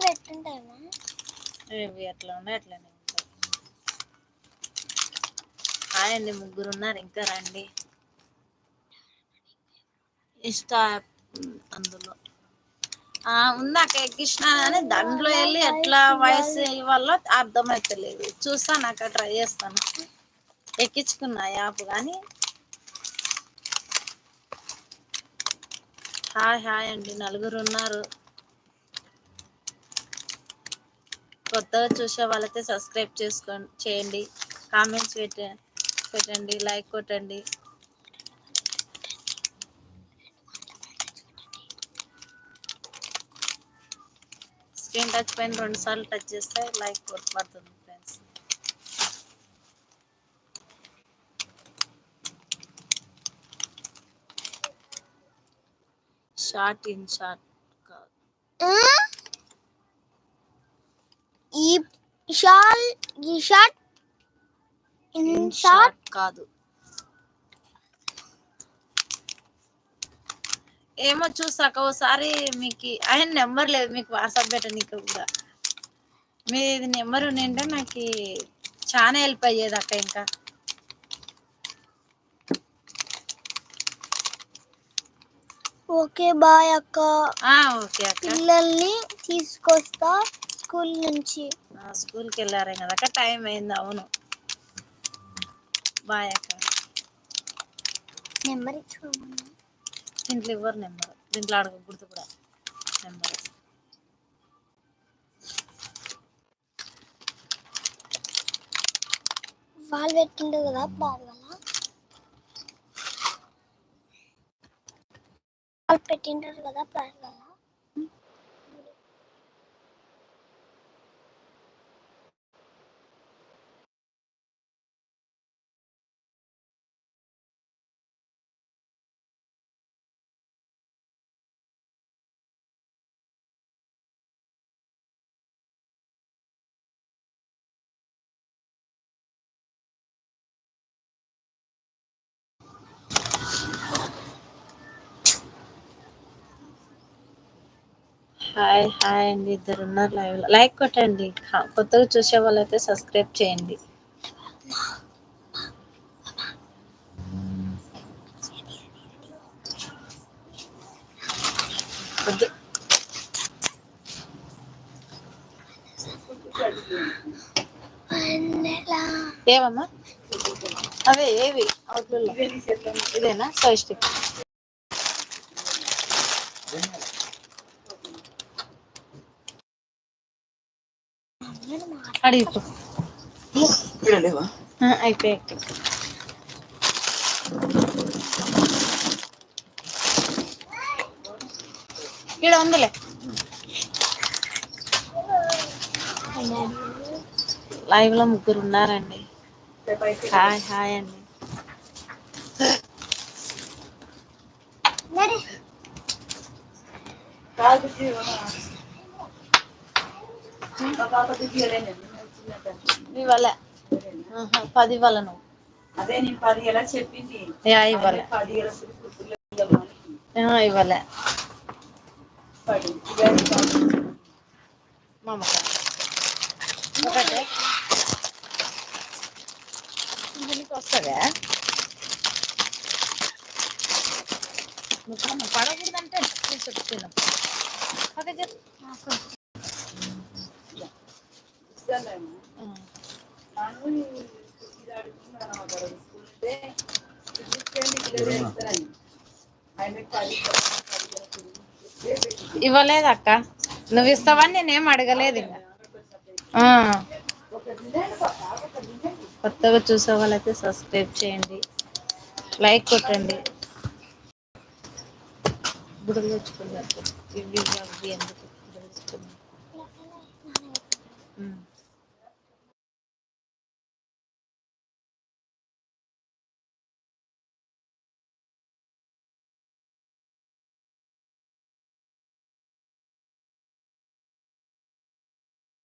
పెట్టుంటామా ఎట్లా ఉన్నాయి అట్లనే ఉంటాయి. ఆయన్ని ముగ్గురు ఉన్నారు ఇంకా రండి. ఇన్స్టా అందులో ఉందాక ఎక్కించిన కానీ దాంట్లో వెళ్ళి ఎట్లా వాయిస్ ఇవ్వాలో అర్థమవుతలేదు. చూస్తాను అక్కడ ట్రై చేస్తాను. ఎక్కించుకున్నా యాప్ కానీ. హాయ్ హాయ్ అండి, నలుగురు ఉన్నారు. కొత్తగా చూసే వాళ్ళైతే సబ్స్క్రైబ్ చేయండి, కామెంట్స్ పెట్టండి, లైక్ కొట్టండి. స్క్రీన్ టచ్ పైన 2 సార్లు టచ్ చేస్తే లైక్ పడుతుంది ఫ్రెండ్స్. షార్ట్ ఇన్ షార్ట్ కాదు, ఈ షార్ట్ ఇన్ షార్ట్ కాదు. ఏమో చూసాక ఒకసారి మీకు ఆయన నెంబర్ లేదు, మీకు వాట్సాప్ పెట్టనీకి కూడా. మీది నెంబర్ ఉండింటే నాకు చాలా హెల్ప్ అయ్యేది అక్క. ఇంకా ఓకే బాయ్ అక్క. ఓకే అక్క. పిల్లల్ని తీసుకొస్తా స్కూల్ నుంచి. స్కూల్కి వెళ్ళారే కదక్క, టైం అయింది. అవును, బాయ్ అక్క. నెంబర్ ఇచ్చుకోమన్నా. దీంట్లో ఇవ్వరు నెంబర్, దీంట్లో అడగకూడదు కూడా నెంబర్. వాళ్ళు పెట్టిండు కదా వాళ్ళు పెట్టింటారు కదా ప్లాన్. హాయ్ హాయ్ అండి, ఇద్దరు ఉన్నారు లైవ్ లో. లైక్ కొట్టండి, కొత్తగా చూసే వాళ్ళైతే సబ్స్క్రైబ్ చేయండి. ఏమమ్మా అవే ఏవి ఇదేనా సైస్టిక్? అడిగిపో అయిపోయి. ఇక్కడ ఉందిలే. లైవ్ లో ముగ్గురు ఉన్నారండి. హాయ్ హాయ్ అండి. ఇవ్వాల 10 ఇవ్వాల. నువ్వు అదే నేను 10 ఎలా చెప్పింది. ఇవ్వాల ఇవ్వాల ఒకటే దీనికి వస్తుందా? నువ్వు పడకూడదంటే నేను చెప్తున్నా. ఓకే ఇవ్వలేదు అక్క, నువ్వు ఇస్తావని నేనేం అడగలేదు. ఇంకా కొత్తగా చూసే వాళ్ళైతే సబ్స్క్రైబ్ చేయండి, లైక్ కొట్టండి. బుడలు తెచ్చుకున్నారు ఇవి ఎందుకు